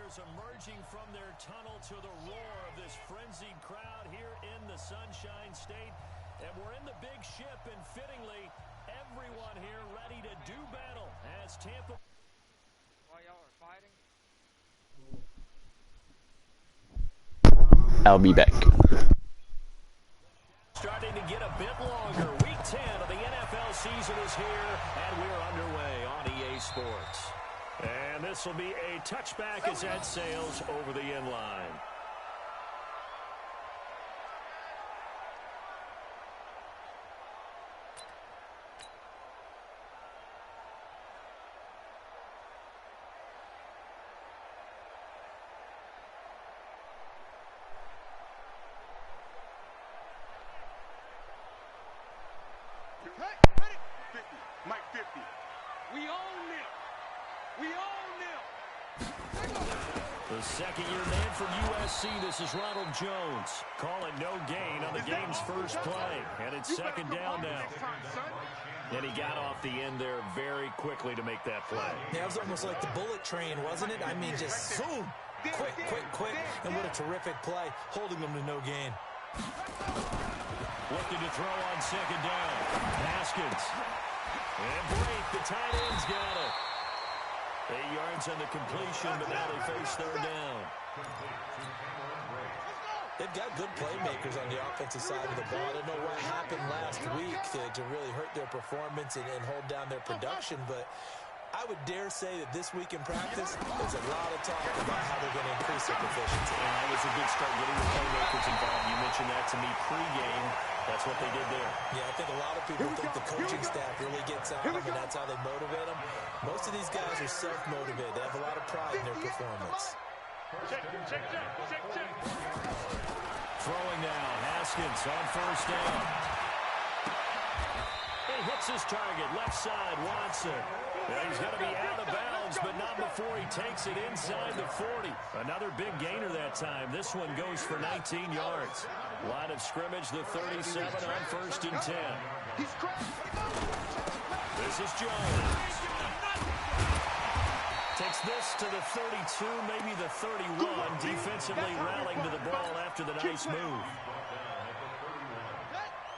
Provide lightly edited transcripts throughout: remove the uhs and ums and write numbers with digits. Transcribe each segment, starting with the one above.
Players emerging from their tunnel to the roar of this frenzied crowd here in the Sunshine State. And we're in the big ship, and fittingly, everyone here ready to do battle as Tampa. While y'all are fighting. I'll be back. Starting to get a bit longer. Week 10 of the NFL season is here, and we're underway on EA Sports. And this will be a touchback as that sails over the end line. Mike 50. We own them. We own them. The second-year man from USC, this is Ronald Jones. Call it no gain on the game's first play. And it's second down now. And he got off the end there very quickly to make that play. Yeah, it was almost like the bullet train, wasn't it? I mean, just zoom. Quick. And what a terrific play, holding them to no gain. Looking to throw on second down. Haskins. And Brate, the tight end's got it. 8 yards on the completion, but now they face third down. They've got good playmakers on the offensive side of the ball. I don't know what happened last week to really hurt their performance and hold down their production, but I would dare say that this week in practice, there's a lot of talk about how they're going to increase their proficiency. Yeah, that was a good start getting the playmakers involved. You mentioned that to me pregame. That's what they did there. Yeah, I think a lot of people think the coaching staff really gets on them, and that's how they motivate them. Most of these guys are self-motivated. They have a lot of pride in their performance. Check. Throwing now, Haskins on first down. He hits his target, left side, Watson. Yeah, he's going to be out of bounds, but not before he takes it inside the 40. Another big gainer that time. This one goes for 19 yards. Line of scrimmage, the 37 on first and 10. This is Jones. Takes this to the 32, maybe the 31. Defensively rallying to the ball after the nice move.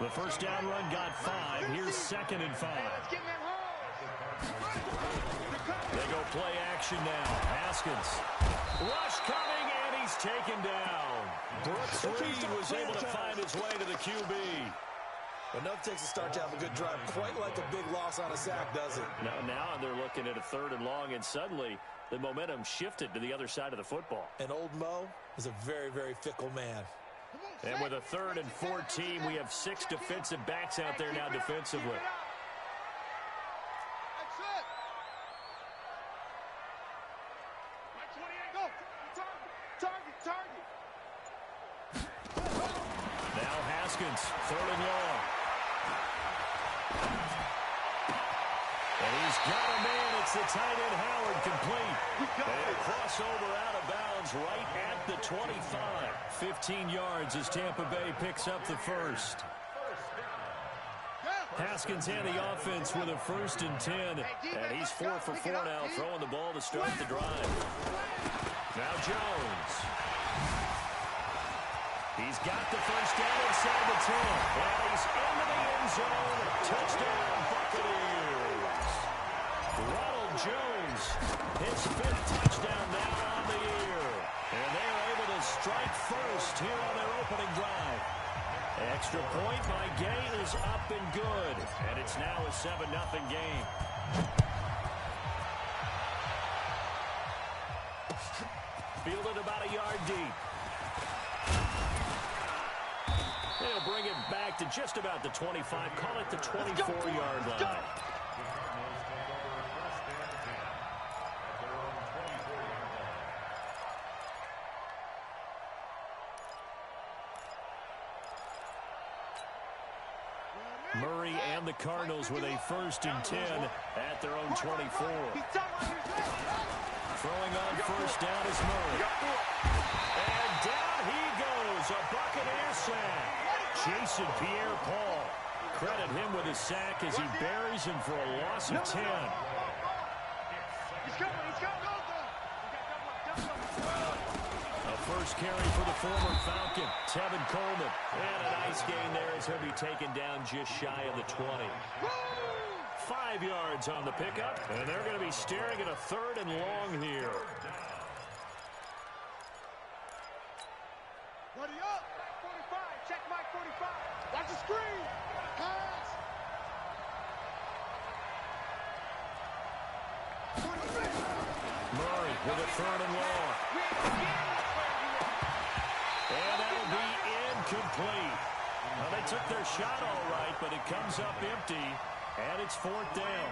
The first down run got 5. Here's second and 5. They go play action now. Haskins. Rush coming, and he's taken down. Brooks Reed was able to find his way to the QB. Enough takes a start to have a good drive. Quite like a big loss on a sack, does it? Now they're looking at a third and long, and suddenly the momentum shifted to the other side of the football. And old Mo is a very, very fickle man. And with a 3rd and 14, we have 6 defensive backs out there now defensively. Now Haskins, 3rd and long. And he's got a man. It's the tight end Howard complete. And a crossover out of bounds right at the 25. 15 yards as Tampa Bay picks up the first. Haskins and the offense with a 1st and 10. And he's 4 for 4 now, throwing the ball to start the drive. Now Jones. He's got the first down inside the 10. And he's into the end zone. Touchdown, Buccaneers. Ronald Jones, his 5th touchdown now on the year. And they are able to strike first here on their opening drive. Extra point by Gay is up and good. And it's now a 7-0 game. Fielded about a yard deep. They'll bring it back to just about the 25. Call it the 24-yard line. Murray and the Cardinals with a 1st and 10 at their own 24. Throwing on first down is Murray. And down he goes. A Buccaneer sack. Jason Pierre-Paul. Credit him with a sack as he buries him for a loss of 10. first carry for the former Falcon, Tevin Coleman. And a nice gain there as he'll be taken down just shy of the 20. 5 yards on the pickup, and they're going to be staring at a 3rd and long here. Buddy up. 45. Check Mike 45. Watch the screen. Pass. 46. Murray with a 3rd and long. And that'll be incomplete. Well, they took their shot all right, but it comes up empty, and it's 4th down.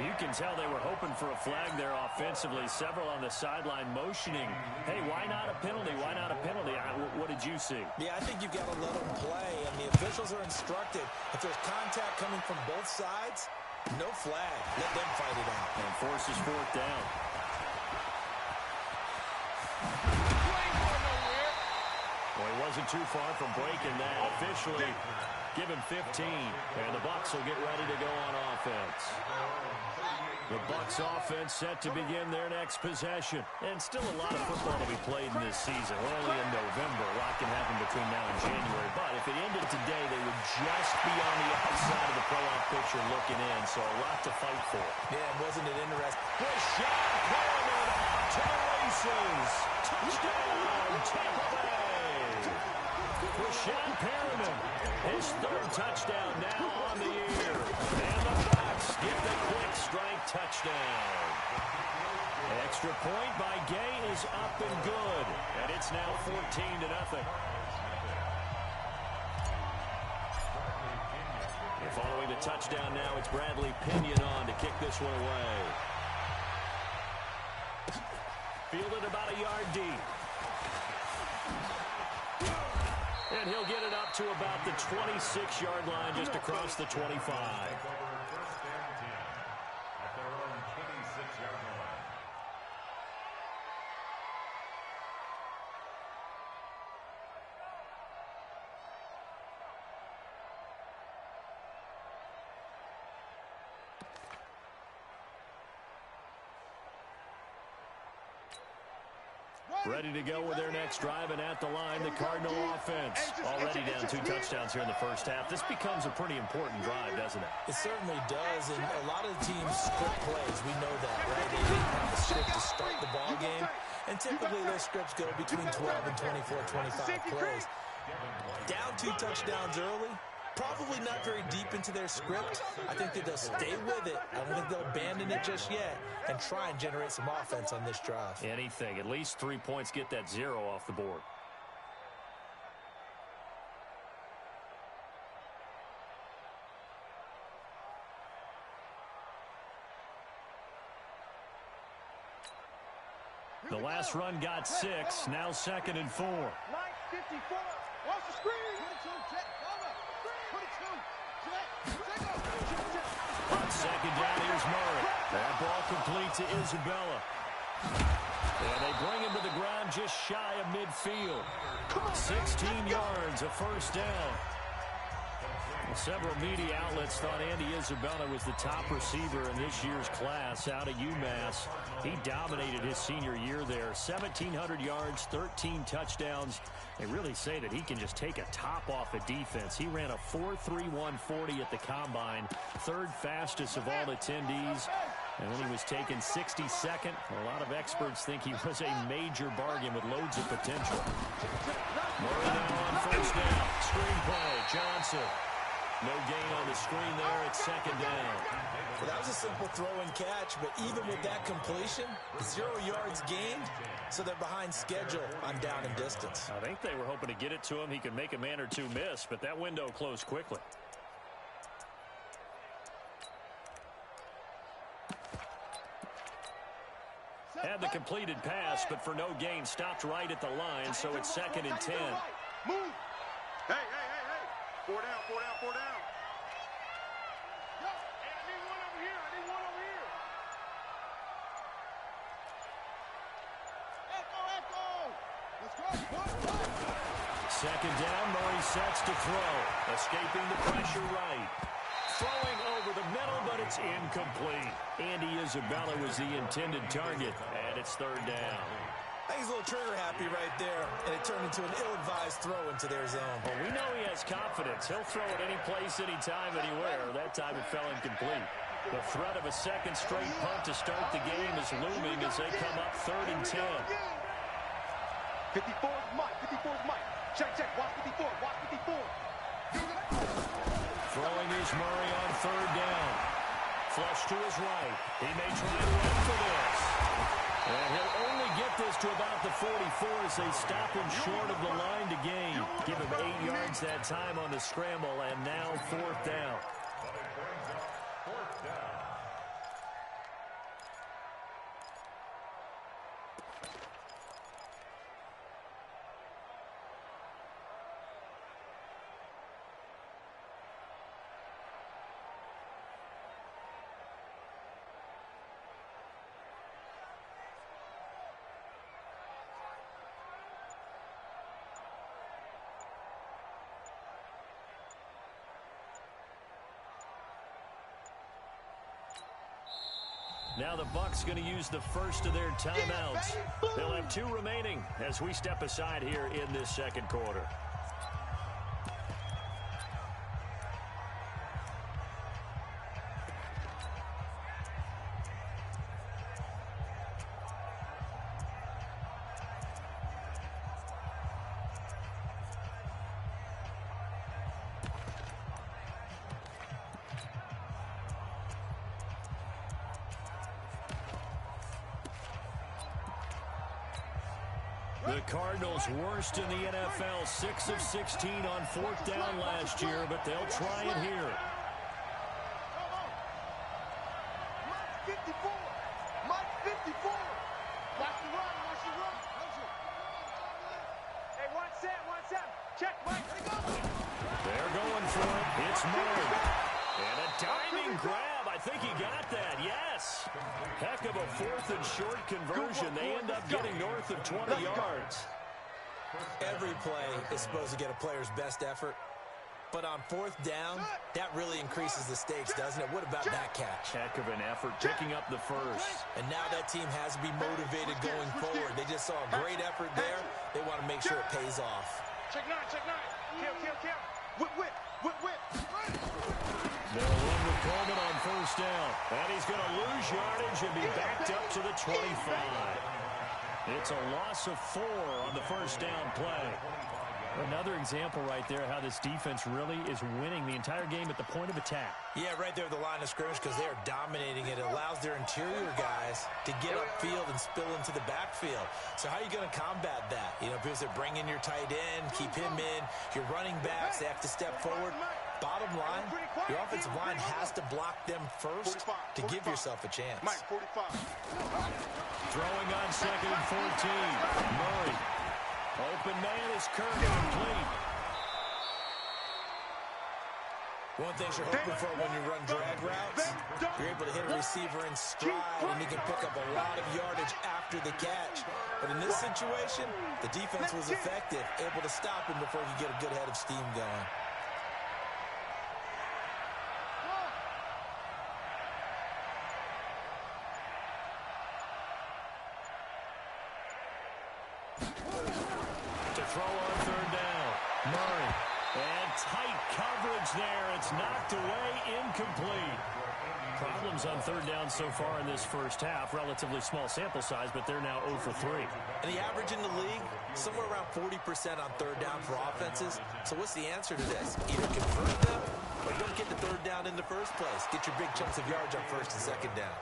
You can tell they were hoping for a flag there offensively. Several on the sideline motioning. Hey, why not a penalty? Why not a penalty? What did you see? Yeah, I think you've got to let them play, and the officials are instructed. If there's contact coming from both sides, no flag. Let them fight it out. And forces 4th down. Well, he wasn't too far from breaking that. Officially, give him 15. And the Bucs will get ready to go on offense. The Bucs offense set to begin their next possession. And still a lot of football to be played in this season. We're only in November. A lot can happen between now and January. But if it ended today, they would just be on the outside of the playoff picture looking in. So a lot to fight for. Yeah, wasn't it interesting? Rashad Perriman off to the races. Touchdown, Tampa Bay. Rashad Perriman, his 3rd touchdown now on the year. And the Bucs get the quick strike touchdown. Extra point by Gay is up and good. And it's now 14-0. And following the touchdown now, it's Bradley Pinion on to kick this one away. Fielded about a yard deep. And he'll get it up to about the 26-yard line, just across the 25. Ready to go with their next drive, and at the line, the Cardinal offense. Already down 2 touchdowns here in the first half. This becomes a pretty important drive, doesn't it? It certainly does, and a lot of the teams script plays. We know that, right? They have a script to start the ball game, and typically those scripts go between 12 and 24, 25 plays. Down 2 touchdowns early, probably not very deep into their script. I think that they'll stay with it. I don't think they'll abandon it just yet and try and generate some offense on this drive. Anything. At least 3 points, get that 0 off the board. The last run got 6. Now 2nd and 4. Line 54. Watch the screen. 22. Check. Cover. 22. Check. On 2nd down, here's Murray. That ball complete to Isabella. And they bring him to the ground just shy of midfield. 16 yards, a 1st down. Several media outlets thought Andy Isabella was the top receiver in this year's class out of UMass. He dominated his senior year there. 1,700 yards, 13 touchdowns. They really say that he can just take a top off a defense. He ran a 4.31 40 at the combine, 3rd fastest of all attendees. And when he was taken 62nd, a lot of experts think he was a major bargain with loads of potential. Murray now on 1st down. Screen play, Johnson. No gain on the screen there. It's 2nd down. Well, that was a simple throw and catch, but even with that completion, 0 yards gained, so they're behind schedule on down and distance. I think they were hoping to get it to him. He could make a man or two miss, but that window closed quickly. Had the completed pass, but for no gain, stopped right at the line, so it's 2nd and 10. Move. Hey. 4 down, 4 down, 4 down. Yo, hey, I need one over here. Echo. Let's go. 2nd down, Murray sets to throw. Escaping the pressure right. Throwing over the middle, but it's incomplete. Andy Isabella was the intended target, and it's 3rd down. I think he's a little trigger happy right there, and it turned into an ill-advised throw into their zone. Well, we know he has confidence. He'll throw it any place, anytime, anywhere. That time it fell incomplete. The threat of a second straight punt to start the game is looming as they come up 3rd and 10. 54 is Mike. 54 is Mike. Check, check. Watch 54. Watch 54. Throwing is Murray on 3rd down. Flush to his right. He may try to run for this. And he'll only get this to about the 44 as they stop him short of the line to gain. Give him 8 yards that time on the scramble, and now 4th down. Now the Bucs going to use the first of their timeouts. They'll have 2 remaining as we step aside here in this second quarter. The Cardinals worst in the NFL, 6 of 16 on 4th down last year, but they'll try it here. Mike 54. Mike 54. Watch the run. Watch the run. Hey, 1-7. Check, Mike. They're going for it. It's Murray. And a diving grab. I think he got that. Yes. Heck of a 4th and short conversion. They end up getting north of 20 yards. Every play is supposed to get a player's best effort. But on 4th down, that really increases the stakes, doesn't it? What about that catch? Heck of an effort, picking up the first. And now that team has to be motivated going forward. They just saw a great effort there. They want to make sure it pays off. Check 9. Kill. Whip. They'll run with Coleman on 1st down. And he's going to lose yardage and be backed up to the 25. It's a loss of 4 on the 1st down play. Another example right there how this defense really is winning the entire game at the point of attack. Yeah, right there at the line of scrimmage because they are dominating it. It allows their interior guys to get upfield and spill into the backfield. So how are you going to combat that? You know, because they're bringing your tight end, keep him in. Your running backs, they have to step forward. Bottom line, your offensive line has to block them first to give yourself a chance. Mike, 45. Throwing on 2nd and 14. Murray. Open man is Kirk, complete. One thing you're hoping for when you run drag routes, you're able to hit a receiver in stride, and he can pick up a lot of yardage after the catch. But in this situation, the defense was effective, able to stop him before he could get a good head of steam going. Throw on 3rd down. Murray. And tight coverage there. It's knocked away, incomplete. Problems on 3rd down so far in this first half. Relatively small sample size, but they're now 0 for 3. And the average in the league, somewhere around 40% on 3rd down for offenses. So what's the answer to this? Either convert them or don't get the 3rd down in the first place. Get your big chunks of yards on 1st and 2nd down.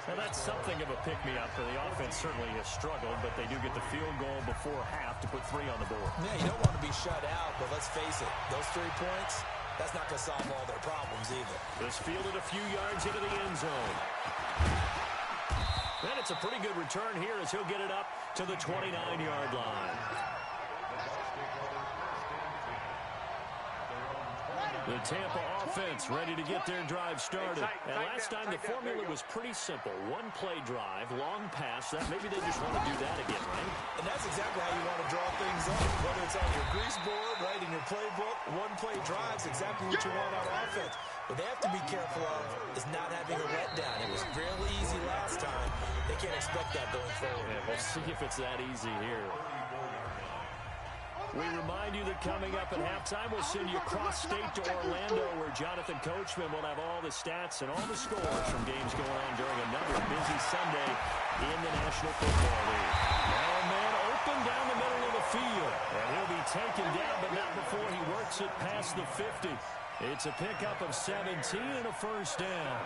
Now, that's something of a pick-me-up for the offense. Certainly has struggled, but they do get the field goal before half to put 3 on the board. Yeah, you don't want to be shut out, but let's face it, those 3 points, that's not going to solve all their problems either. This fielded a few yards into the end zone. And it's a pretty good return here as he'll get it up to the 29-yard line. The Tampa offense ready to get their drive started. And last time the formula was pretty simple. 1 play drive, long pass. That maybe they just want to do that again, right? And And that's exactly how you want to draw things up. Whether it's on your grease board, right, in your playbook, one-play drives, exactly what you want on offense. What they have to be careful of is not having a letdown. It was fairly easy last time. They can't expect that going forward. Yeah, we'll see if it's that easy here. We remind you that coming up at halftime, we'll send you cross-state to Orlando, where Jonathan Coachman will have all the stats and all the scores from games going on during another busy Sunday in the National Football League. Now a man open down the middle of the field, and he'll be taken down, but not before he works it past the 50. It's a pickup of 17 and a first down.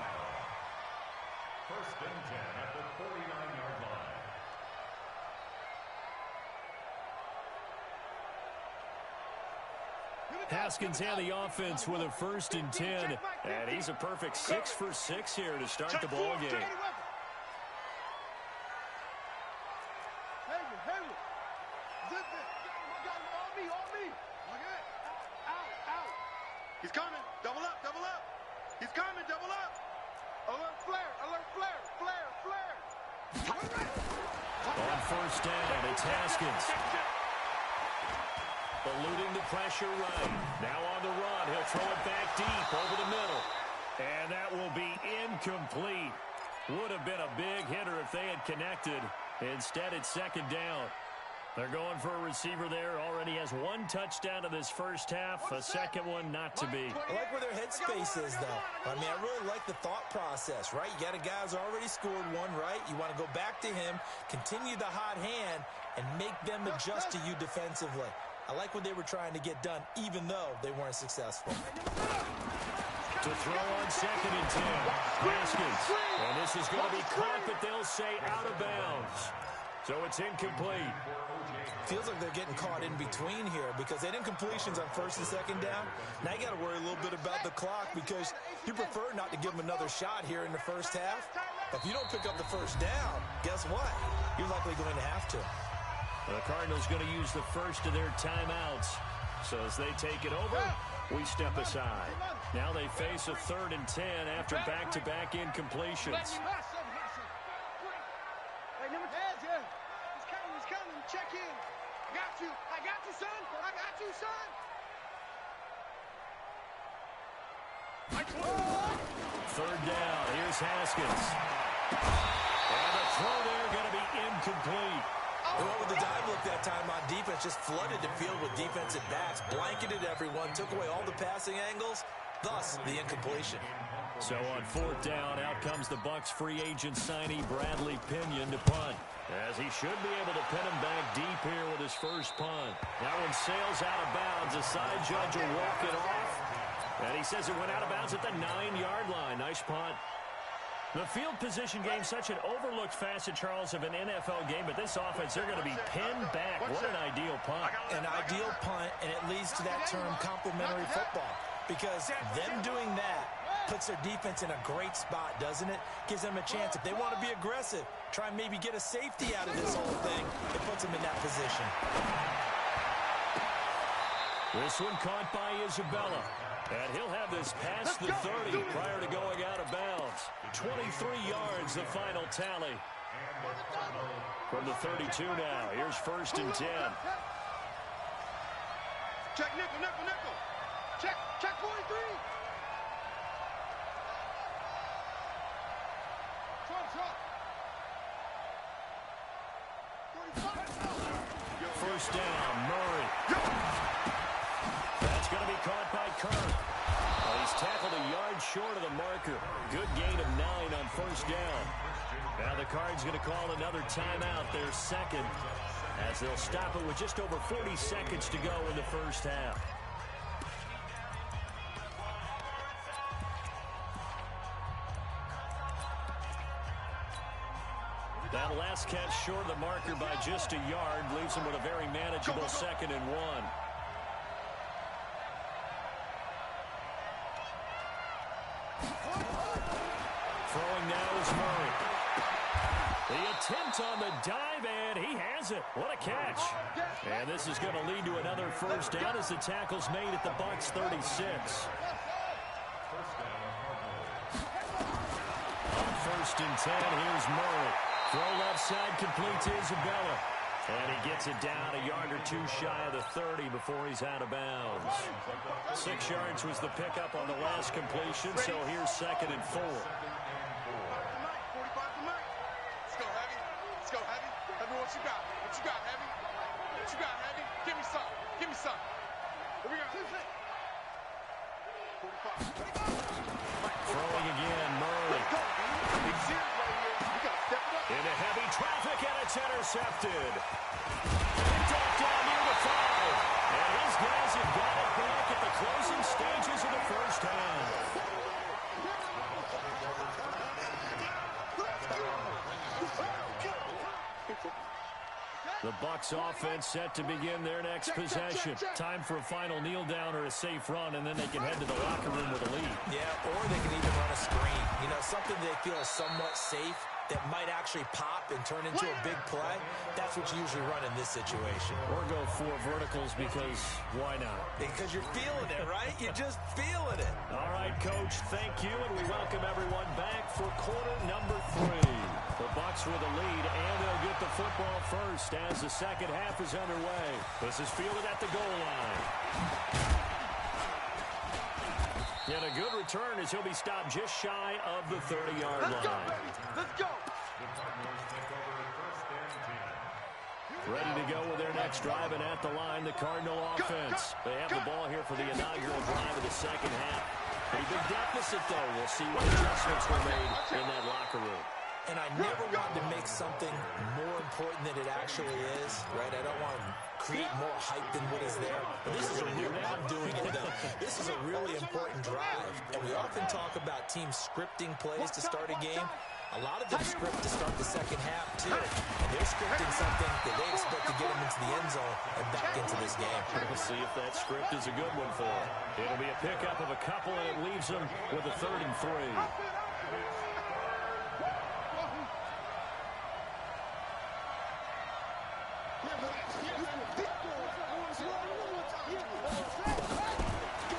First and 10 at the 49-yard line. Haskins and the offense with a first and 10, and he's a perfect 6 for 6 here to start the ball game. He's coming. Double up, double up. He's coming, double up. Alert flare, alert flare, flare, flare. On first down, it's Haskins. Eluding the pressure right. Now on the run. He'll throw it back deep over the middle. And that will be incomplete. Would have been a big hitter if they had connected. Instead, it's second down. They're going for a receiver there. Already has one touchdown in this first half. A second one not to be. I like where their headspace is, though. I mean, I really like the thought process, right? You got a guy who's already scored one, right? You want to go back to him, continue the hot hand, and make them adjust to you defensively. I like what they were trying to get done, even though they weren't successful. To throw on second and 10. Haskins. And this is going to be caught, but they'll say out of bounds. So it's incomplete. Feels like they're getting caught in between here because they didn't completions on first and second down. Now you got to worry a little bit about the clock because you prefer not to give them another shot here in the first half. But if you don't pick up the first down, guess what? You're likely going to have to. The Cardinals going to use the first of their timeouts. So as they take it over, we step aside. Now they face a 3rd and 10 after back-to-back incompletions. He's coming. Check in. I got you, son. I got you, son. Third down. Here's Haskins. And the throw there going to be incomplete. They went with the dive look that time on defense, just flooded the field with defensive backs, blanketed everyone, took away all the passing angles, thus the incompletion. So on 4th down, out comes the Bucs free agent signee Bradley Pinion to punt, as he should be able to pin him back deep here with his first punt. That one sails out of bounds. The side judge will walk it off, and he says it went out of bounds at the 9-yard line. Nice punt. The field position game, such an overlooked facet, Charles, of an NFL game, but this offense, they're going to be pinned back. What an ideal punt. An ideal punt, and it leads to that term complementary football, because them doing that puts their defense in a great spot, doesn't it? Gives them a chance. If they want to be aggressive, try and maybe get a safety out of this whole thing, it puts them in that position. This one caught by Isabella. And he'll have this past the 30 prior to going out of bounds. 23 yards, the final tally. From the 32 now, here's 1st and 10. Check nickel, nickel, nickel. Check 43. First down, Murray. That's going to be caught by Kirk. Well, he's tackled a yard short of the marker. Good gain of 9 on first down. Now the Cards going to call another timeout, their second, as they'll stop it with just over 40 seconds to go in the first half. That last catch short of the marker by just a yard leaves him with a very manageable 2nd and 1. Throwing now is Murray. The attempt on the dive, and he has it. What a catch. And this is going to lead to another first down as the tackle's made at the Bucs 36. On 1st and 10, here's Murray. Throw left side, complete to Isabella. And he gets it down a yard or two shy of the 30 before he's out of bounds. 6 yards was the pickup on the last completion, so here's 2nd and 4. 45 to Mike. Let's go, Heavy. Let's go, Heavy. Heavy, what you got? What you got, Heavy? What you got, Heavy? Give me some. Give me some. Here we go. 45. Throwing again, Murray. Big series right here. You got to step it up. Into heavy traffic, and it's intercepted. Picked off down near the 5. And his guys have got it back at the closing stages of the first half. The Bucs offense set to begin their next possession. Time for a final kneel down or a safe run, and then they can head to the locker room with a lead. Yeah, or they can even run a screen. You know, something they feel is somewhat safe that might actually pop and turn into a big play. That's what you usually run in this situation. Or go 4 verticals because why not? Because you're feeling it, right? You're just feeling it. All right, Coach, thank you, and we welcome everyone back for quarter number 3. The Bucs with a lead, and they'll get the football first as the second half is underway. This is fielded at the goal line. And a good return as he'll be stopped just shy of the 30-yard line. Let's go, baby. Let's go. Ready to go with their next drive, and at the line, the Cardinal offense. They have the ball here for the inaugural drive of the second half. Pretty big deficit, though. We'll see what adjustments were made in that locker room. And I never wanted to make something more important than it actually is, right? I don't want to create more hype than what is there. But this is a real, I'm doing it though. This is a really important drive. And we often talk about teams scripting plays to start a game. A lot of them script to start the second half, too. And they're scripting something that they expect to get them into the end zone and back into this game. We'll see if that script is a good one for them. It'll be a pickup of a couple, and it leaves them with a 3rd and 3.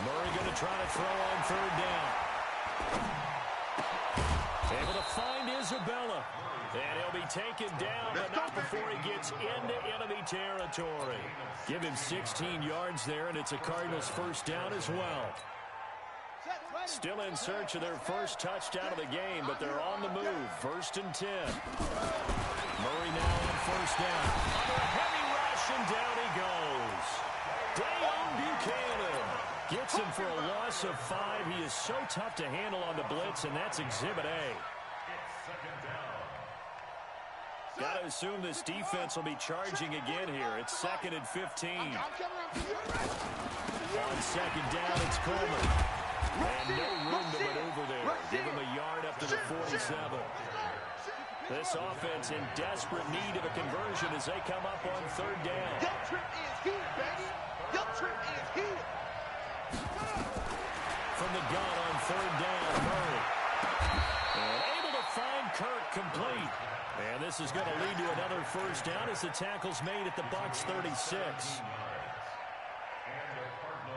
Murray going to try to throw on 3rd down. Able to find Isabella. And he'll be taken down, but not before he gets into enemy territory. Give him 16 yards there, and it's a Cardinals first down as well. Still in search of their first touchdown of the game, but they're on the move. 1st and 10. Murray now on 1st down. Under a heavy rush, and down he goes. Dayon Buchanan gets him for a loss of 5. He is so tough to handle on the blitz, and that's Exhibit A. Got to assume this defense will be charging again here. It's 2nd and 15. On 2nd down, it's Coleman. And no room to maneuver there. Give him a yard up to the 47. This offense in desperate need of a conversion as they come up on 3rd down. Your trip is here, baby. Your trip is here. From the gun on 3rd down, Murray. And able to find Kirk complete. And this is going to lead to another first down as the tackle's made at the Bucs 36.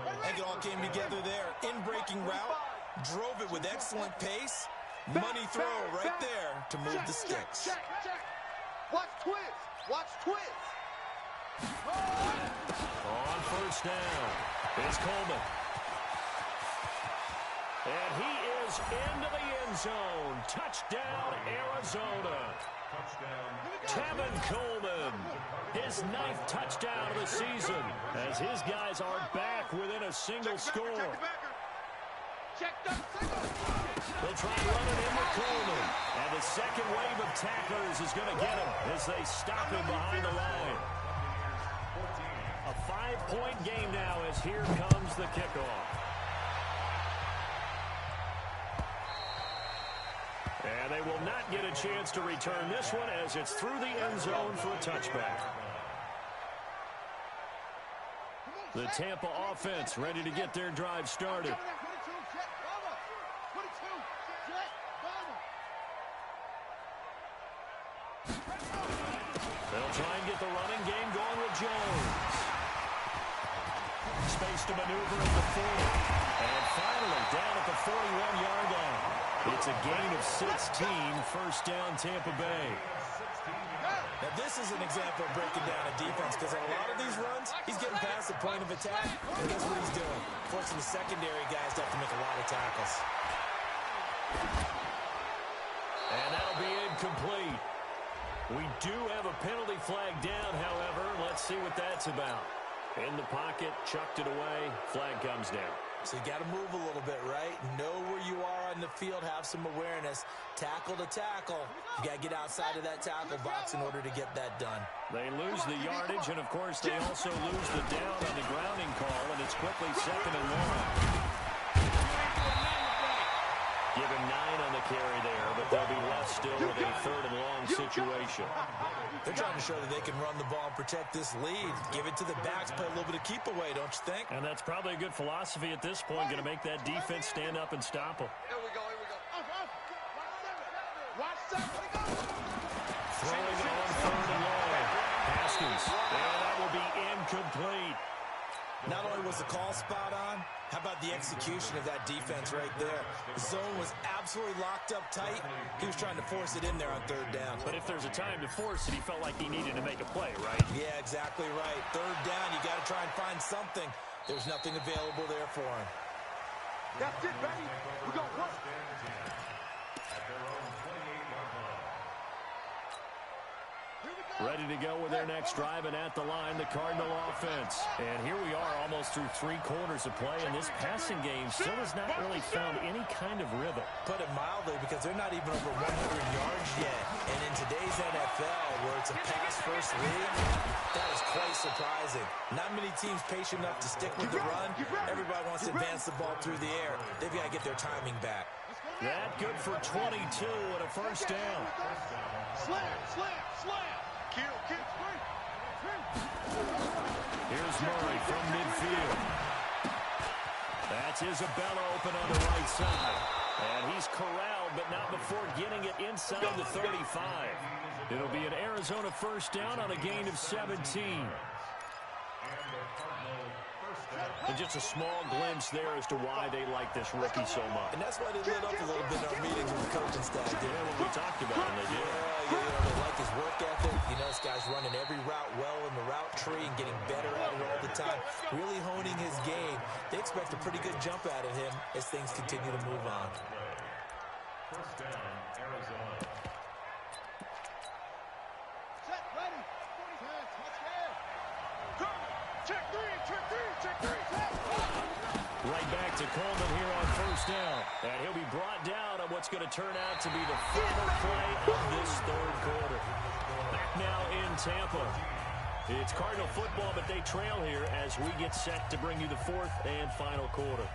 I think it all came together there. In-breaking route, drove it with excellent pace. Money throw right there to move the sticks. Check. Watch twist. Watch twist. On 1st down, it's Coleman. And he is into the end zone. Touchdown, Arizona. Tevin Coleman, his 9th touchdown of the season, as his guys are back within a single score. They'll try running in with Coleman, and the second wave of tacklers is going to get him as they stop him behind the line. A 5-point game now as here comes the kickoff. And they will not get a chance to return this one as it's through the end zone for a touchback. The Tampa offense ready to get their drive started. They'll try and get the running game going with Jones. Space to maneuver at the 40. And finally down at the 41-yard line. It's a gain of 16, first down Tampa Bay. Now Now, this is an example of breaking down a defense because on a lot of these runs, he's getting past the point of attack, and guess what he's doing? Forcing the secondary guys to have to make a lot of tackles. And that'll be incomplete. We do have a penalty flag down, however. Let's see what that's about. In the pocket, chucked it away, flag comes down. So you got to move a little bit, right? Know where you are on the field, have some awareness. Tackle to tackle. You got to get outside of that tackle box in order to get that done. They lose the yardage, and of course they also lose the down on the grounding call, and it's quickly 2nd and 1. Give him 9 on the carry there, but they'll be left still with a 3rd and long situation. They're trying to show that they can run the ball and protect this lead. Give it to the backs, play a little bit of keep away, don't you think? And that's probably a good philosophy at this point, going to make that defense stand up and stop them. Here we go, here we go. Watch that. Throwing it on 3rd and long. Haskins, and that will be incomplete. Not only was the call spot on, how about the execution of that defense right there? The zone was absolutely locked up tight. He was trying to force it in there on 3rd down. But if there's a time to force it, he felt like he needed to make a play, right? Yeah, exactly right. 3rd down, you got to try and find something. There's nothing available there for him. That's it, baby. We're going to work. Ready to go with their next drive, and at the line, the Cardinal offense. And here we are almost through 3 quarters of play, and this passing game still has not really found any kind of rhythm. Put it mildly, because they're not even over 100 yards yet. And in today's NFL, where it's a pass-first league, that is quite surprising. Not many teams patient enough to stick with the run. Everybody wants to advance the ball through the air. They've got to get their timing back. That good for 22 and a 1st down. Slam. Kill. Here's Murray from midfield. That's Isabella open on the right side. And he's corralled, but not before getting it inside the 35. It'll be an Arizona 1st down on a gain of 17. And just a small glimpse there as to why they like this rookie so much. And that's why they lit up a little bit in our meetings with the coaching staff. Yeah, when we talked about him, they did. Yeah, they like his work ethic. You know, this guy's running every route well in the route tree and getting better at it all the time. Really honing his game. They expect a pretty good jump out of him as things continue to move on. 1st down, Arizona. Set, ready. Check three. Right back to Coleman here on 1st down. And he'll be brought down on what's going to turn out to be the final play of this 3rd quarter. Back now in Tampa. It's Cardinal football, but they trail here as we get set to bring you the 4th and final quarter.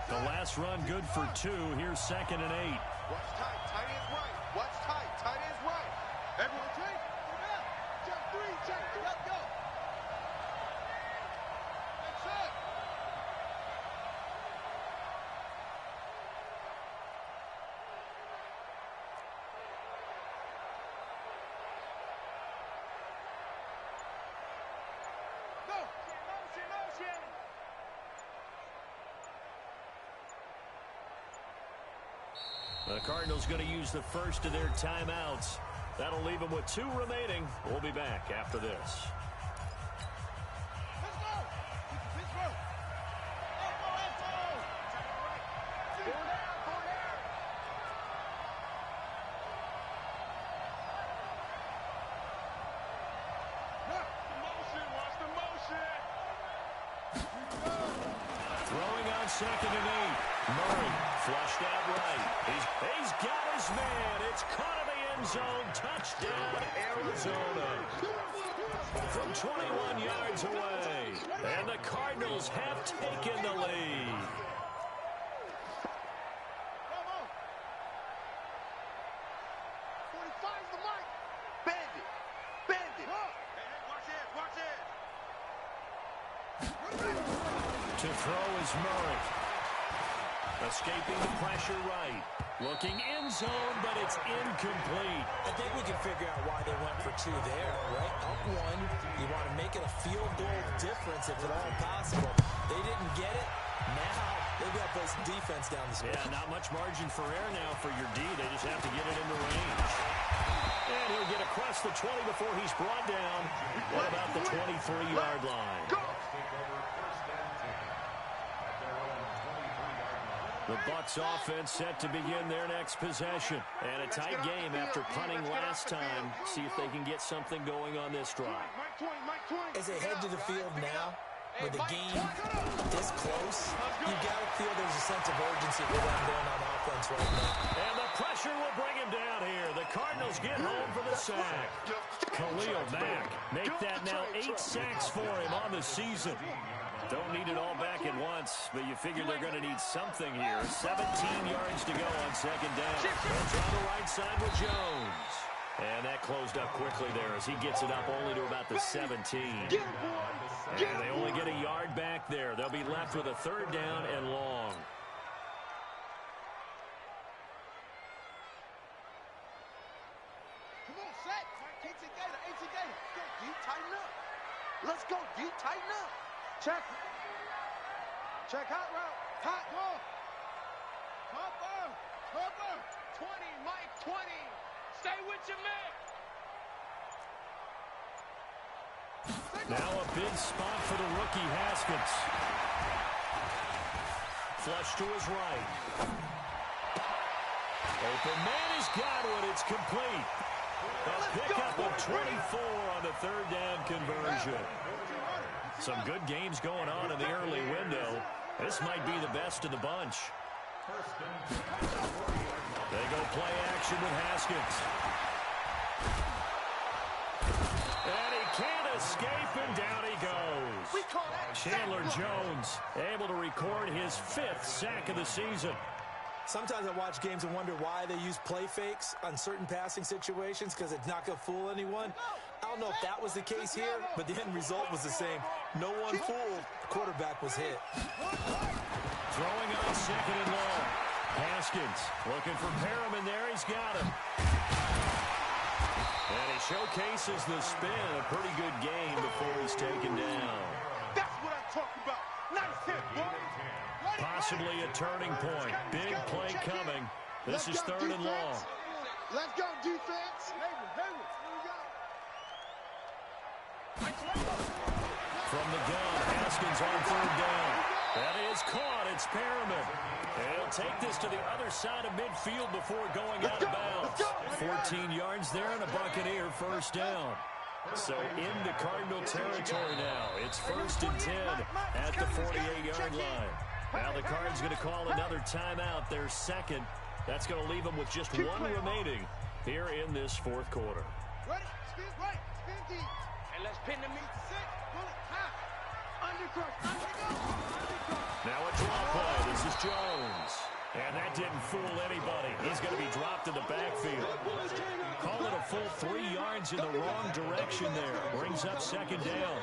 The last run good for 2. Here's 2nd and 8. Watch tight. Tight ends right. Watch tight. Tight ends right. Everyone take. Check 3. Let's go. That's it. Go. Motion. The Cardinals going to use the first of their timeouts. That'll leave them with 2 remaining. We'll be back after this. Let's go. Pittsburgh. Watch the motion. Throwing on 2nd and 8. Murray flushed out right. He's got his man. It's caught in the end zone. Touchdown, Arizona. From 21 yards away. And the Cardinals have taken the lead. Come on. 45's the mark. Bandit. Hey, watch it. To throw is Murray. Escaping the pressure right. Looking in zone, but it's incomplete. I think we can figure out why they went for 2 there, right? Up 1, you want to make it a field goal difference if at all possible. They didn't get it. Now they've got to play some defense down the stretch. Yeah, not much margin for error now for your D. They just have to get it in the range. And he'll get across the 20 before he's brought down. What about the 23-yard line? The Bucs offense set to begin their next possession. And a tight game after punting last time. See if they can get something going on this drive. As they head to the field now, with the game this close, you got to feel there's a sense of urgency for them going on offense right now. And the pressure will bring him down here. The Cardinals get home for the sack. Khalil Mack make that now 8 sacks for him on the season. Don't need it all back at once, but you figure they're going to need something here. 17 yards to go on second down. It's on the right side with Jones. And that closed up quickly there as he gets it up only to about the 17. And they only get a yard back there. They'll be left with a 3rd down and long. Come on, set. AT Gator. Go deep, tighten up. Let's go deep, tighten up. Check. Check hot route. Hot ball. Cover. 20, Mike, 20. Stay with your man. Now a big spot for the rookie Haskins. Flush to his right. Open man has got it. It's complete. A pickup of 24 on the 3rd down conversion. Some good games going on in the early window. This might be the best of the bunch. They go play action with Haskins. And he can't escape, and down he goes. Chandler Jones able to record his 5th sack of the season. Sometimes I watch games and wonder why they use play fakes on certain passing situations because it's not going to fool anyone. I don't know if that was the case here, but the end result was the same. No one fooled. The quarterback was hit. Throwing on 2nd and long. Haskins looking for Perriman there. He's got him. And he showcases the spin. A pretty good game before he's taken down. That's what I'm talking about. Nice hit, boy. Possibly a turning point. Big play coming. This is 3rd and long. Let's go, defense. Here we go. From the gun, Haskins on 3rd down. That is caught. It's Perriman. And he'll take this to the other side of midfield before going out of bounds. 14 yards there and a Buccaneer 1st down. So into Cardinal territory now. It's 1st and 10 at the 48-yard line. Now the Cards going to call another timeout, their 2nd. That's going to leave them with just 1 remaining here in this 4th quarter. Ready? Spin right. Spin deep. And let's pin the meat to 6. Pull it. High. Undercross. Now a draw play. This is Jones. And that didn't fool anybody. He's going to be dropped in the backfield. Call it a full 3 yards in the wrong direction there. Brings up 2nd down.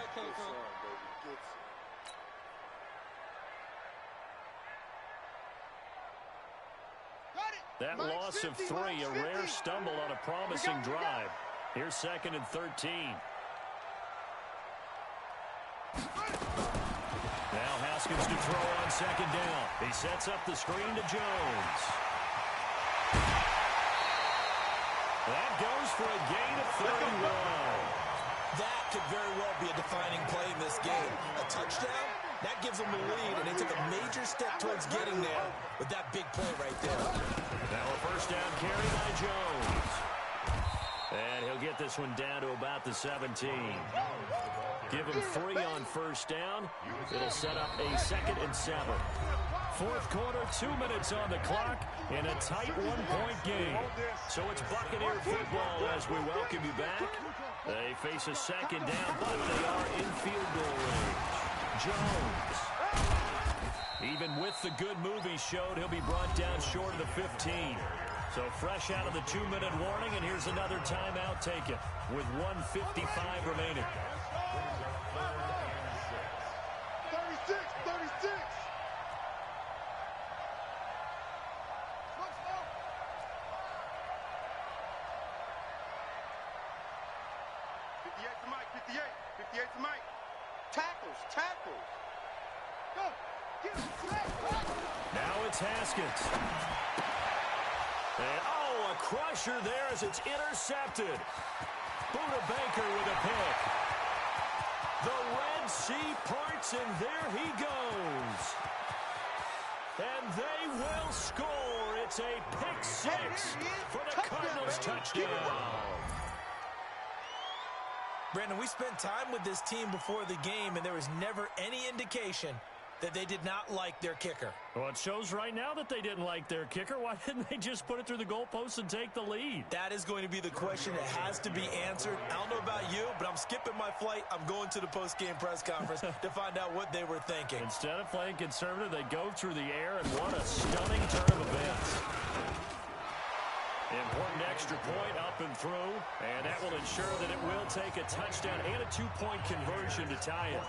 That loss of 3, a rare stumble on a promising drive. Here's 2nd and 13. Now Haskins to throw on 2nd down. He sets up the screen to Jones. That goes for a gain of 31. That could very well be a defining play in this game. A touchdown, that gives them the lead, and they took a major step towards getting there with that big play right there. Now a 1st down carry by Jones. And he'll get this one down to about the 17. Give him 3 on 1st down. It'll set up a 2nd and 7. 4th quarter, 2 minutes on the clock in a tight 1-point game. So it's Buccaneer football as we welcome you back. They face a 2nd down, but they are in field goal range. Jones. Even with the good move he showed, he'll be brought down short of the 15. So fresh out of the 2-minute warning, and here's another timeout taken with 1:55 remaining. 36. 58. 58 to Mike. Tackles, tackles. Go. Get him. Now it's Haskins. And, oh, a crusher there as it's intercepted. Buda Baker with a pick. The Red Sea parts, and there he goes. And they will score. It's a pick six for the Cardinals touchdown. Brandon, we spent time with this team before the game, and there was never any indication that they did not like their kicker. Well, it shows right now that they didn't like their kicker. Why didn't they just put it through the goalpost and take the lead? That is going to be the question that has to be answered. I don't know about you, but I'm skipping my flight. I'm going to the post-game press conference to find out what they were thinking. Instead of playing conservative, they go through the air, and what a stunning turn of events. Important extra point up and through, and that will ensure that it will take a touchdown and a two-point conversion to tie it.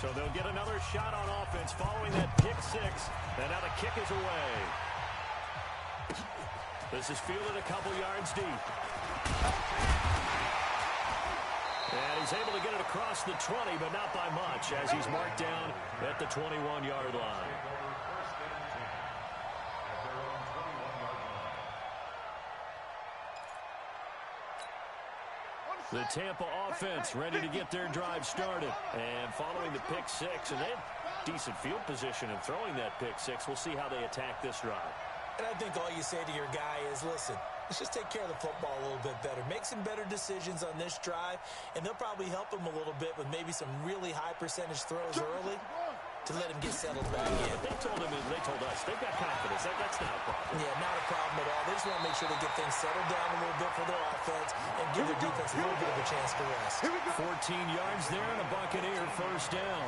So they'll get another shot on offense following that pick six. And now the kick is away. This is fielded a couple yards deep. And he's able to get it across the 20, but not by much, as he's marked down at the 21-yard line. The Tampa offense ready to get their drive started. And following the pick six, and they have decent field position in throwing that pick six. We'll see how they attack this drive. And I think all you say to your guy is, listen, let's just take care of the football a little bit better. Make some better decisions on this drive, and they'll probably help him a little bit with maybe some really high percentage throws early to let him get settled back in. They told us they've got confidence. That's not a problem. Yeah, not a problem at all. They just want to make sure they get things settled down a little bit for their offense and give their defense a little bit of a chance to rest. 14 yards there and a Buccaneer first down.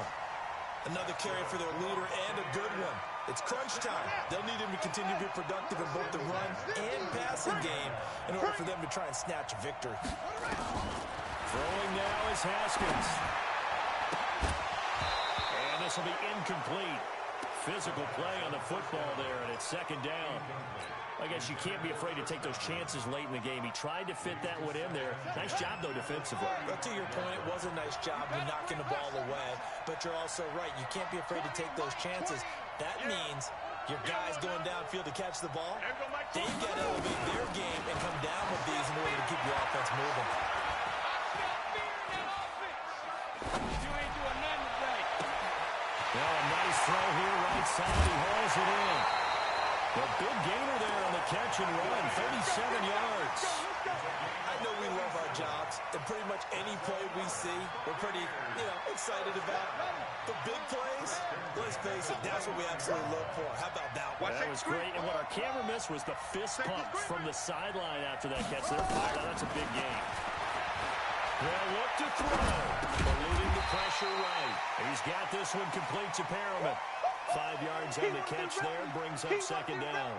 Another carry for their leader and a good one. It's crunch time. They'll need him to continue to be productive in both the run and passing game in order for them to try and snatch a victory. Throwing now is Haskins. And this will be incomplete. Physical play on the football there, and it's second down. I guess you can't be afraid to take those chances late in the game. He tried to fit that one in there. Nice job, though, defensively. Well, to your point, it was a nice job of knocking the ball away. But you're also right. You can't be afraid to take those chances. That means your guys going downfield to catch the ball, they've got to elevate their game and come down with these in order to keep your offense moving. Well, a nice throw here, right side. He hauls it in. A big gainer there on the catch and run, 37 yards. I know we love our jobs, and pretty much any play we see, we're pretty, excited about. But big plays, let's face it, that's what we absolutely look for. How about that one? That was great, and what our camera missed was the fist pump from the sideline after that catch. They're fired out. That's a big game. They'll look to throw, eluding the pressure right. He's got this one complete to Perriman. 5 yards on the catch there, brings up second down.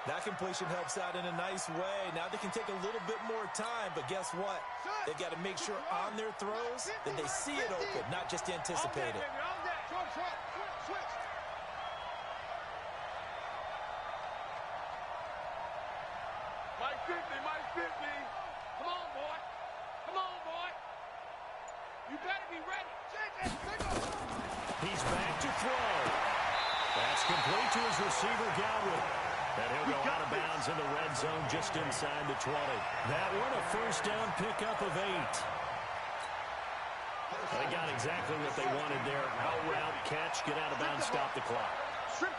That completion helps out in a nice way. Now they can take a little bit more time, but guess what? They've got to make sure on their throws that they see it open, not just anticipate it. Mike 50, Mike 50. Come on, boy. Come on, boy. You better be ready. He's back to throw. That's complete to his receiver, Godwin. And he'll go out of bounds in the red zone just inside the 20. That one, a first down pickup of 8. They got exactly what they wanted there. Out route, catch, get out of bounds, stop the clock.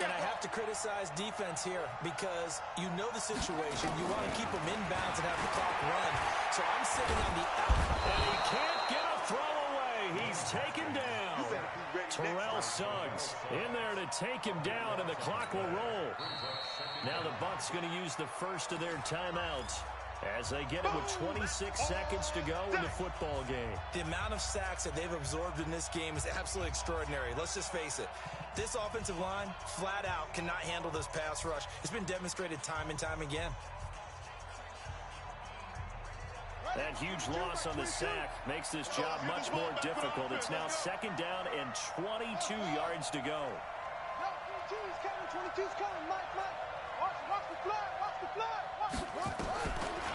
And I have to criticize defense here because you know the situation. You want to keep them inbounds and have the clock run. So I'm sitting on the out. And he can't get a throw away. He's taken down. Terrell Suggs in there to take him down, and the clock will roll. Now the Bucs going to use the first of their timeouts as they get it with 26 seconds to go in the football game. The amount of sacks that they've absorbed in this game is absolutely extraordinary. Let's just face it. This offensive line, flat out, cannot handle this pass rush. It's been demonstrated time and time again. That huge loss on the sack makes this job much more difficult. It's now 2nd down and 22 yards to go. 22's coming, 22's coming, Mike. Watch the flag, watch the flag.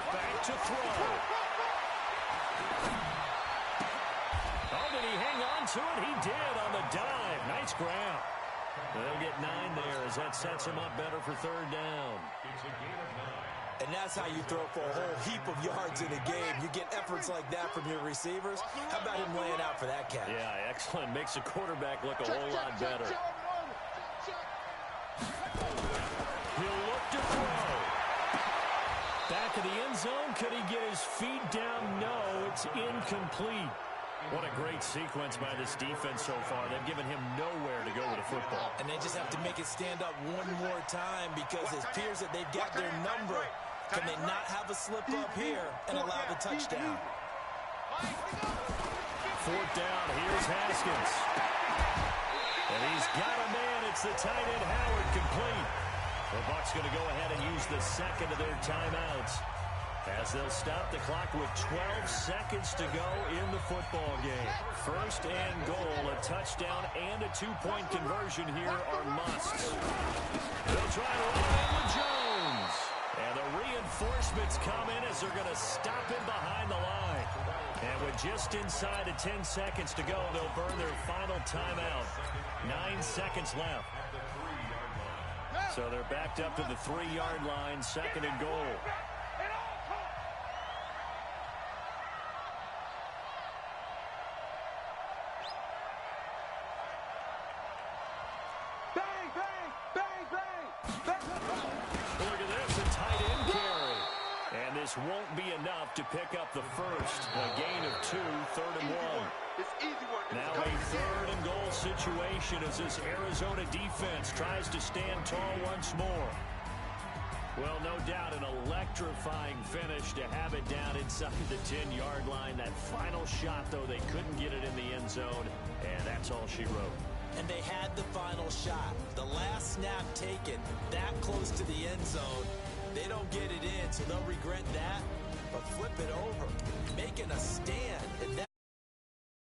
Back to throw. Oh, did he hang on to it? He did on the dive. Nice grab. They'll get 9 there as that sets him up better for 3rd down. It's a gain of 9. And that's how you throw for a whole heap of yards in a game. You get efforts like that from your receivers. How about him laying out for that catch? Yeah, excellent. Makes the quarterback look a whole lot better. He'll look to throw. Back of the end zone. Could he get his feet down? No, it's incomplete. What a great sequence by this defense so far. They've given him nowhere to go with a football. And they just have to make it stand up one more time because it appears that they've got their number. Can they not have a slip up here and allow the touchdown? 4th down. Here's Haskins. And he's got a man. It's the tight end, Howard, complete. The Bucs going to go ahead and use the 2nd of their timeouts as they'll stop the clock with 12 seconds to go in the football game. 1st and goal, a touchdown and a 2-point conversion here are musts. They'll try to run in with Jones. And the reinforcements come in as they're going to stop him behind the line. And with just inside of 10 seconds to go, they'll burn their final timeout. 9 seconds left. So they're backed up to the 3-yard line, 2nd and goal. Look at this, a tight end carry. And this won't be enough to pick up the first. A gain of 2, 3rd and 1. It's easy work. Now a 3rd and goal situation as this Arizona defense tries to stand tall once more. Well, no doubt an electrifying finish to have it down inside the 10-yard line. That final shot, though, they couldn't get it in the end zone, and that's all she wrote. And they had the final shot. The last snap taken that close to the end zone. They don't get it in, so they'll regret that. But flip it over, making a stand. And that